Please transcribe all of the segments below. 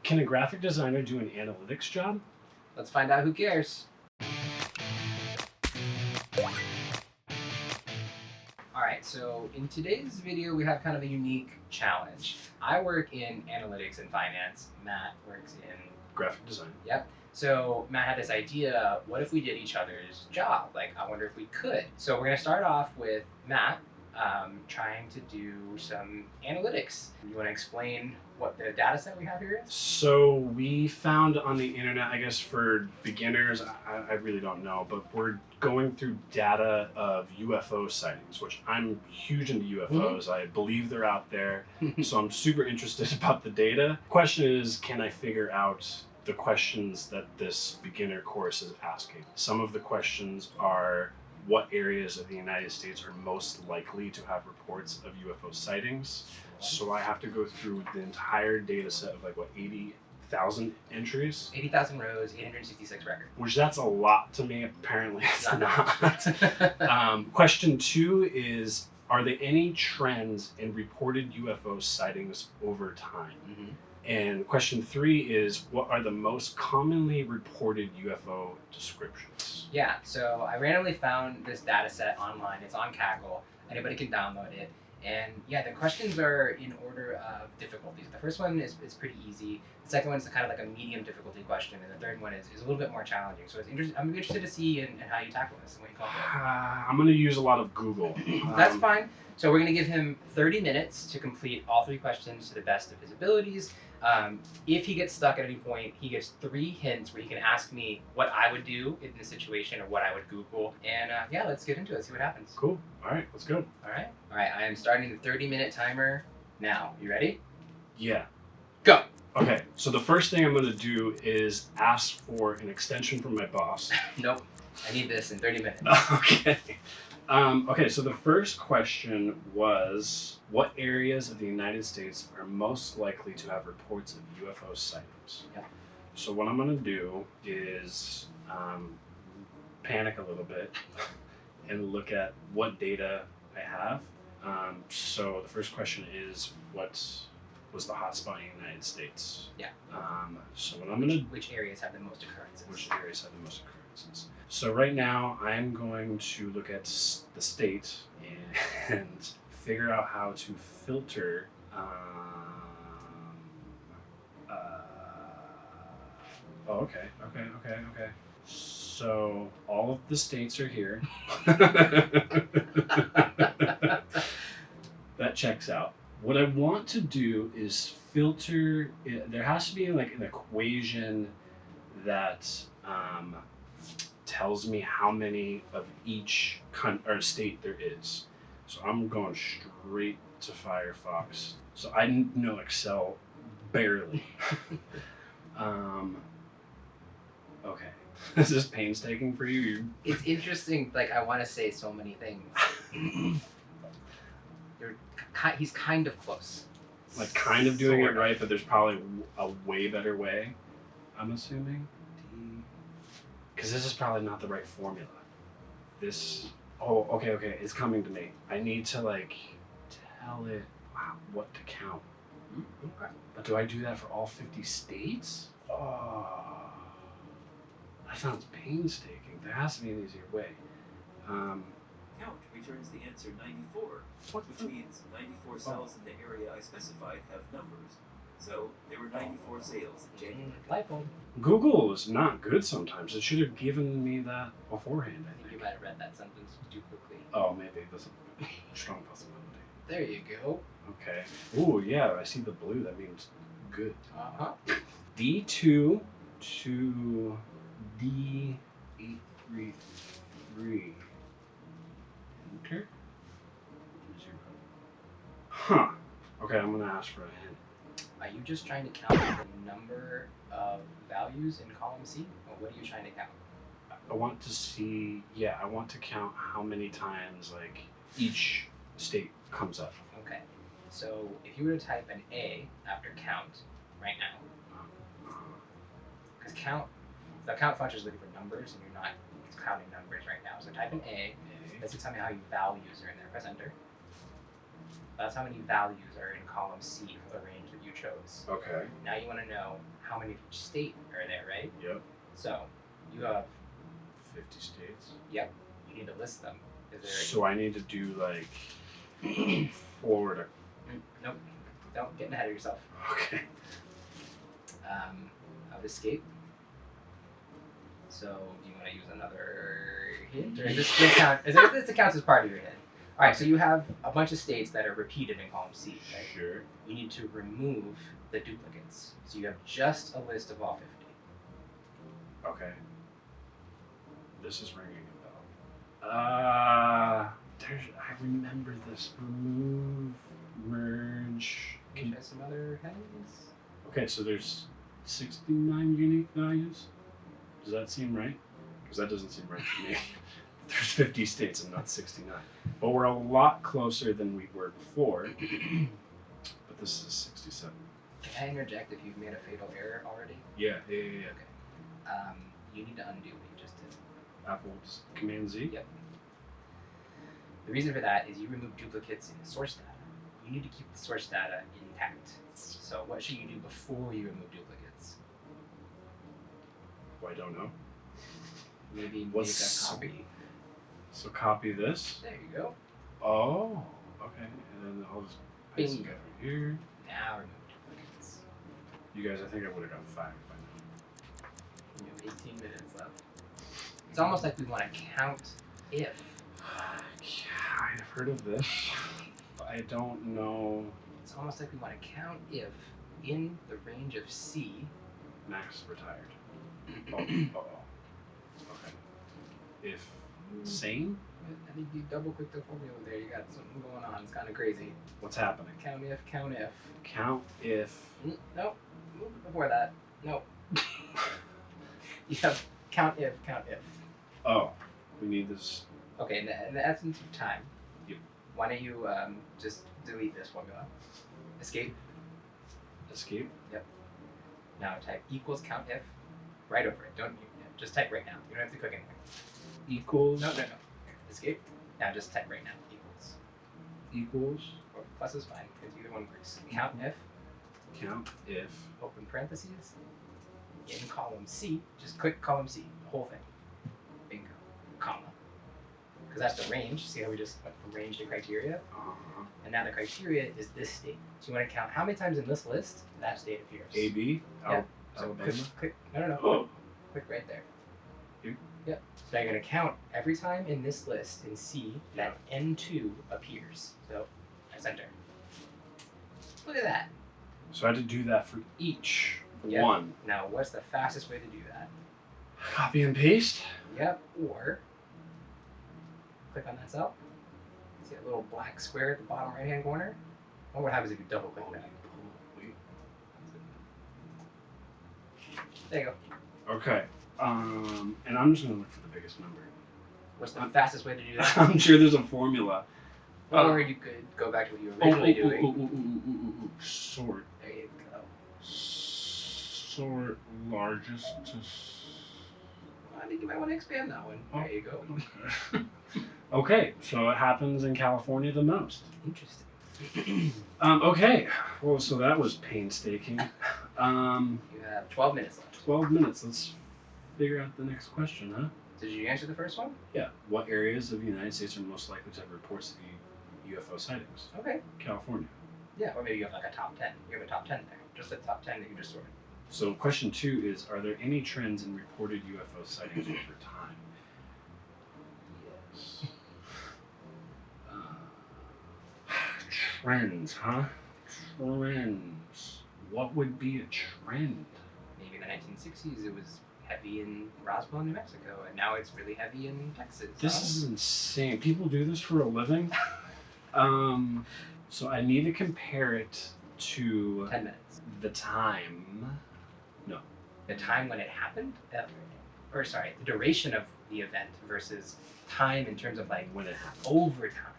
Can a graphic designer do an analytics job? Let's find out who cares. Alright, so in today's video we have kind of a unique challenge. I work in analytics and finance. Matt works in Graphic design. Yep. So Matt had this idea, what if we did each other's job? Like, I wonder if we could. So we're going to start off with Matt trying to do some analytics. You want to explain what the data set we have here is? So we found on the internet, I guess for beginners, I really don't know, but we're going through data of UFO sightings, which I'm huge into UFOs. I believe they're out there, so I'm super interested about the data. Question is, can I figure out the questions that this beginner course is asking? Some of the questions are, what areas of the United States are most likely to have reports of UFO sightings? So I have to go through the entire data set of 80,000 entries? 80,000 rows, 866 records. Which that's a lot to me. Apparently it's not. Question 2 is, are there any trends in reported UFO sightings over time? Mm-hmm. And question 3 is, what are the most commonly reported UFO descriptions? Yeah, so I randomly found this data set online. It's on Kaggle. Anybody can download it. And yeah, the questions are in order of difficulties. The first one is pretty easy. The second one is kind of like a medium difficulty question. And the third one is a little bit more challenging. So I'm interested to see in how you tackle this and what you come up with. I'm going to use a lot of Google. That's fine. So we're going to give him 30 minutes to complete all 3 questions to the best of his abilities. If he gets stuck at any point, he gets 3 hints where he can ask me what I would do in this situation or what I would Google. And yeah, let's get into it, see what happens. Cool. All right, let's go. All right, I am starting the 30-minute timer now. You ready? Yeah. Go. Okay, so the first thing I'm going to do is ask for an extension from my boss. Nope. I need this in 30 minutes. Okay. Okay, so the first question was, what areas of the United States are most likely to have reports of UFO sightings? Yeah. So what I'm going to do is panic a little bit and look at what data I have. So the first question is, what was the hotspot in the United States? Yeah. So what I'm going to... Which areas have the most occurrences? Which areas have the most occurrences? So right now, I'm going to look at the state and figure out how to filter okay. So all of the states are here. That checks out. What I want to do is filter, there has to be an equation that tells me how many of each state there is. So I'm going straight to Firefox. So I know Excel barely. Okay. Is this painstaking for you? It's interesting. I want to say so many things. He's kind of close. Kind of doing it right, but there's probably a way better way, I'm assuming. Because this is probably not the right formula. Okay, it's coming to me. I need to tell it what to count. Okay. But do I do that for all 50 states? Oh, that sounds painstaking. There has to be an easier way. Count returns the answer 94, which means 94 cells in the area I specified have numbers. So there were 94 sales in January. Light bulb. Google is not good sometimes. It should have given me that beforehand, I think. You might have read that sentence too quickly. Oh, maybe. That's a strong possibility. There you go. Okay. Ooh, yeah, I see the blue. That means good. Uh-huh. D2 to D833. Enter. 0. Huh. Okay, I'm going to ask for a hint. Are you just trying to count the number of values in column C? Or what are you trying to count? I want to count how many times each state comes up. Okay. So if you were to type an A after count right now, because the count function is looking for numbers and you're not counting numbers right now. So type an A. This will tell me how many values are in there. Press enter. That's how many values are in column C for the range that you chose. Okay. Now you want to know how many of each state are there, right? Yep. So you have 50 states. you need to list them. Is there? So I need to do like Florida. Nope. Don't get ahead of yourself. Okay. I would escape. So do you want to use another hint, or is this still count? This counts as part of your hint? All right. So you have a bunch of states that are repeated in column C. Right? Sure. You need to remove the duplicates. So you have just a list of all 50. Okay. This is ringing a bell. I remember this. Remove, merge. Can you try some other headings? Okay, so there's 69 unique values. Does that seem right? Because that doesn't seem right to me. There's 50 states and not 69. But we're a lot closer than we were before. But this is 67. Can I interject if you've made a fatal error already? Yeah. Okay. You need to undo what you just did. Apple's Command Z. Yep. The reason for that is you remove duplicates in the source data. You need to keep the source data intact. So what should you do before you remove duplicates? Well, I don't know. Maybe What's- make a copy. So copy this. There you go. Oh. Okay. And then I'll just paste it Bingo. over here. Now remove duplicates. You guys, I think I would have got 5 by now. You have 18 minutes left. It's almost like we want to count if. Yeah, I've heard of this. But I don't know. It's almost like we want to count if in the range of C. Max retired. Oh. Okay. If sane? I think you double click the formula there. You got something going on. It's kind of crazy. What's happening? Count if, count if. Count if. Nope. Before that. Nope. You have count if, count if. Oh, we need this. Okay, in the essence of time, Yep. why don't you just delete this formula? Escape. Escape. Now type equals count if right over it. Don't just type right now. You don't have to click anything. Equals. No. Escape. Now just type right now. Equals. Equals. Or plus is fine because either one works. Count if, Count if. open parentheses, in column C, just click column C, the whole thing. Bingo. Comma. Because that's the range. See how we just went from range to criteria? And now the criteria is this state. So you want to count how many times in this list that state appears. AB. Yeah. So Alabama. click. No. Oh. Click right there. Here? Yep. So now you're going to count every time in this list in C that N2 appears. So press enter. Look at that. So I had to do that for each Yep. one. Now what's the fastest way to do that? Copy and paste. Yep. Or click on that cell. See that little black square at the bottom right hand corner? I wonder what happens if you double click Oh, that. wait. There you go. Okay. And I'm just gonna look for the biggest number. What's the fastest way to do that? I'm sure there's a formula. Or you could go back to what you were originally doing. Sort. There you go. Sort largest to. I think you might want to expand that one. There you go. Okay, so it happens in California the most. Interesting. Okay, well, so that was painstaking. You have 12 minutes left. 12 minutes. Let's figure out the next question, huh? Did you answer the first one? Yeah. What areas of the United States are most likely to have reports of the UFO sightings? Okay. California. Yeah, or maybe you have like a top 10. You have a top 10 there. Just the top 10 that you just sorted. So question 2 is, are there any trends in reported UFO sightings over time? Yes. Trends, huh? Trends. What would be a trend? Maybe in the 1960s it was heavy in Roswell, New Mexico, and now it's really heavy in Texas. This is insane. People do this for a living. So I need to compare it to 10 minutes. the time. No. The time when it happened? Or sorry, the duration of the event versus time in terms of like When it happened. over time.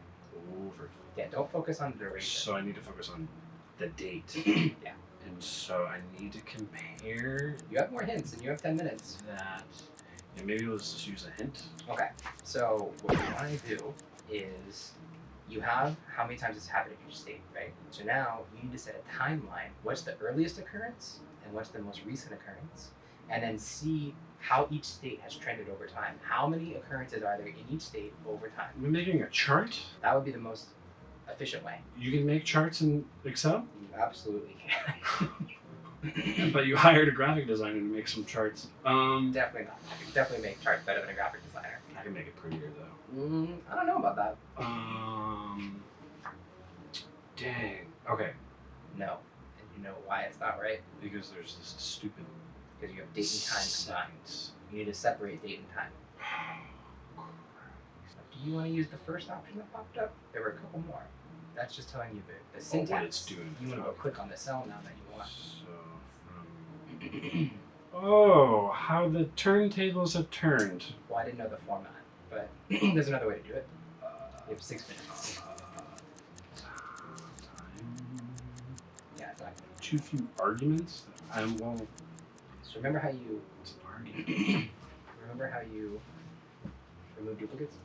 Over. Yeah, don't focus on the duration. So I need to focus on the date. Yeah. And so I need to compare You have more hints and you have 10 minutes. that. And maybe let's just use a hint. Okay, so what we want to do is You have how many times it's happened in each state, right? So now you need to set a timeline. What's the earliest occurrence and what's the most recent occurrence? And then see how each state has trended over time. How many occurrences are there in each state over time? We're making a chart? That would be the most efficient way. You can make charts in Excel? You absolutely can. But you hired a graphic designer to make some charts. Definitely not. I can definitely make charts better than a graphic designer. I can make it prettier though. I don't know about that. Dang. Okay. No. And you know why it's not right? Because there's this stupid Because you have date and time combined. sentence. You need to separate date and time. Do you want to use the first option that popped up? There were a couple more. That's just telling you the syntax. what it's doing. You want to go click on the cell now that you want. So from oh, how the turntables have turned. Well, I didn't know the format, but there's another way to do it. Uh, You have 6 minutes. Yeah, exactly. Too few arguments. Well, So remember how you it's an argument. remember how you remove duplicates?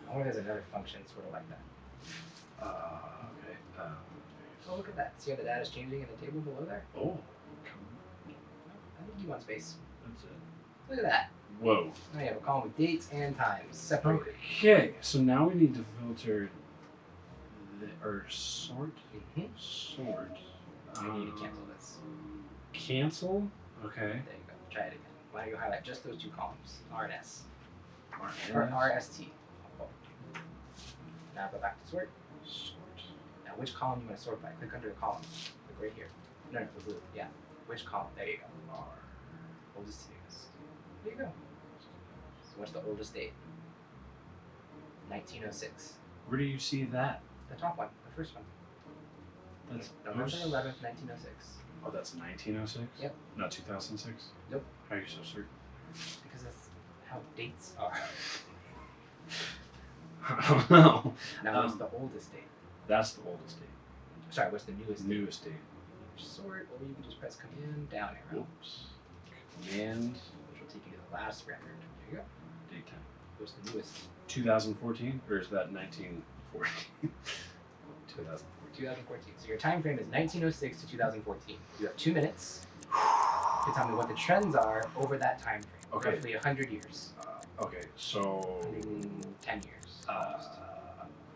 I wonder if there's another function sort of like that. Okay. Oh, look at that. See how the data is changing in the table below there? Oh, I think you want space. that's it. Look at that. Whoa. Now you have a column with dates and times separated. Okay, so now we need to filter or sort. Mhm. Sort. I need to cancel this. Cancel. Okay. There you go. Try it again. Why don't you highlight just those two columns? R and S. Or RNS. RST. Now go back to sort. Sort. Now which column you want to sort by? Click under the column. Click right here. No, the blue. Yeah. Which column? There you go. R. Oldest to newest. There you go. So what's the oldest date? 1906. Where do you see that? The top one. The first one. That's November 11th, 1906. Oh, that's 1906. Yep. Not 2006. Nope. How are you so certain? Because that's how dates are. I don't know. Now what's the oldest date? That's the oldest date. Sorry, what's the newest date? Newest date. Sort, or you can just press command down arrow, Oops. Command. which will take you to the last record. There you go. Date time. What's the newest? 2014, or is that 1914? 2014. 2014. So your time frame is 1906 to 2014. You have 2 minutes to tell me what the trends are over that time frame. Okay. Roughly 100 years. Okay, so 10 years.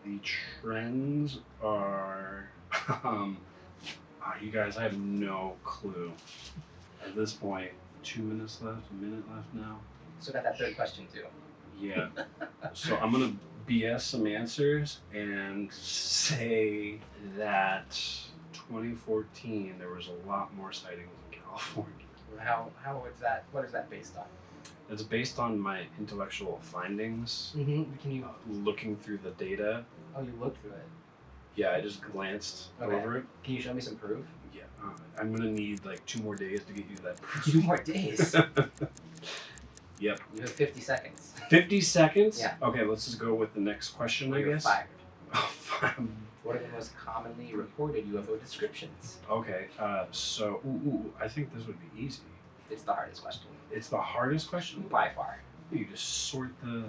the trends are. You guys, I have no clue. At this point, 2 minutes left, a minute left now. So got that third question too. Yeah. So I'm gonna BS some answers and say that 2014 there was a lot more sightings in California. How is that? What is that based on? It's based on my intellectual findings, Mm-hmm. Can you? looking through the data. Oh, you looked through it. Yeah, I just glanced Okay. over it. Can you show me some proof? Yeah, I'm gonna need like 2 more days to get you that. 2 more days. Yep. You have 50 seconds. 50 seconds? Yeah. Okay, let's just go with the next question, I You're guess. fired. Oh, fine. What are the most commonly reported UFO descriptions? Okay, so, I think this would be easy. It's the hardest question. It's the hardest question. By far. You just sort the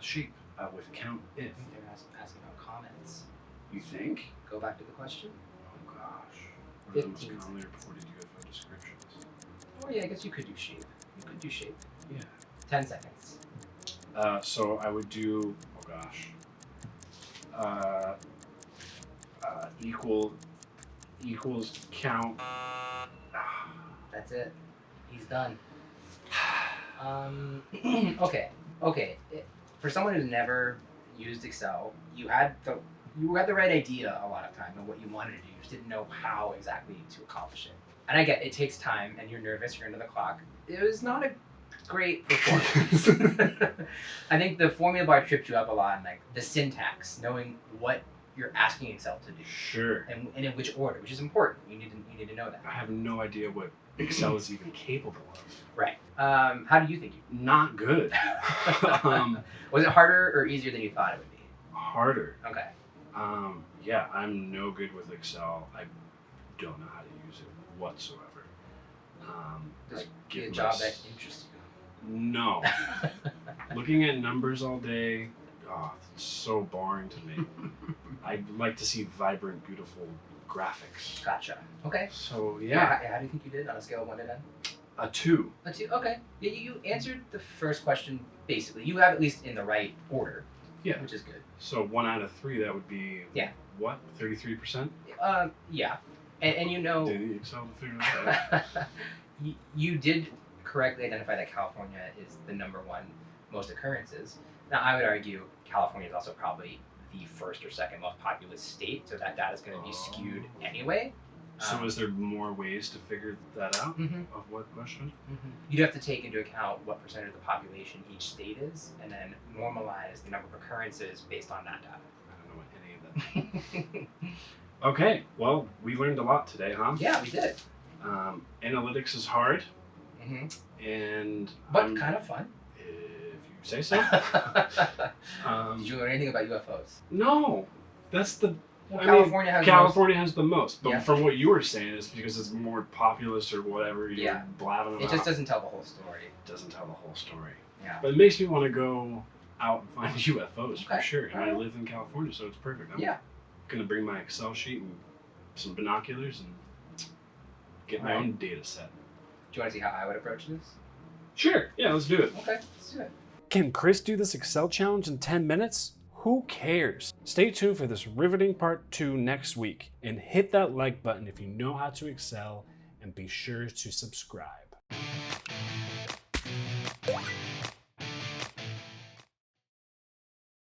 shape with count if. They're asking about comments. You think? Go back to the question. Oh gosh. What are the most 15 commonly reported UFO descriptions? Oh yeah, I guess you could do shape. You could do shape. Yeah. 10 seconds. So I would do. Oh gosh. Equals count. That's it. He's done. Okay. For someone who's never used Excel, you had the right idea a lot of time of what you wanted to do. You just didn't know how exactly to accomplish it. And I get it takes time, and you're nervous. You're under the clock. It was not a great performance. I think the formula bar tripped you up a lot, and like the syntax, knowing what you're asking Excel to do, Sure. and in which order, which is important. You need to know that. I have no idea what Excel is even capable of. Right. How do you think you? Not good. Was it harder or easier than you thought it would be? Harder. Okay. Yeah, I'm no good with Excel. I don't know how to use it whatsoever. Just I get a give job my that interests you. No. Looking at numbers all day, Oh, it's so boring to me. I'd like to see vibrant, beautiful graphics. Gotcha. Okay. So How do you think you did on a scale of 1 to 10? a 2. A 2. Okay. Yeah, you answered the first question basically. You have at least in the right order. Yeah. Which is good. So 1 out of 3, that would be what? 33%? Yeah. And you know, Did Excel to figure that out? you did correctly identify that California is the number 1 most occurrences. Now, I would argue California is also probably the first or second most populous state, so that data is going to be skewed anyway. So is there more ways to figure that out? Mhm. Of what question? You'd have to take into account what percentage of the population each state is, and then normalize the number of occurrences based on that data. I don't know what any of that means. Okay, well, we learned a lot today, huh? Yeah, we did. Analytics is hard, and But kind of fun. if you say so. Did you learn anything about UFOs? No, that's the. Well, I California mean, has California has the most, but Yeah. from what you were saying, it's because it's more populous or whatever you're Yeah. blabbing about. It just doesn't tell the whole story. It doesn't tell the whole story. Yeah. But it makes me want to go out and find UFOs for Okay. sure. And I Alright. live in California, so it's perfect. I'm Yeah. gonna bring my Excel sheet and some binoculars and get my Alright. own data set. Do you want to see how I would approach this? Sure. Yeah, let's do it. Okay, let's do it. Can Chris do this Excel challenge in 10 minutes? Who cares? Stay tuned for this riveting part 2 next week and hit that like button if you know how to Excel, and be sure to subscribe.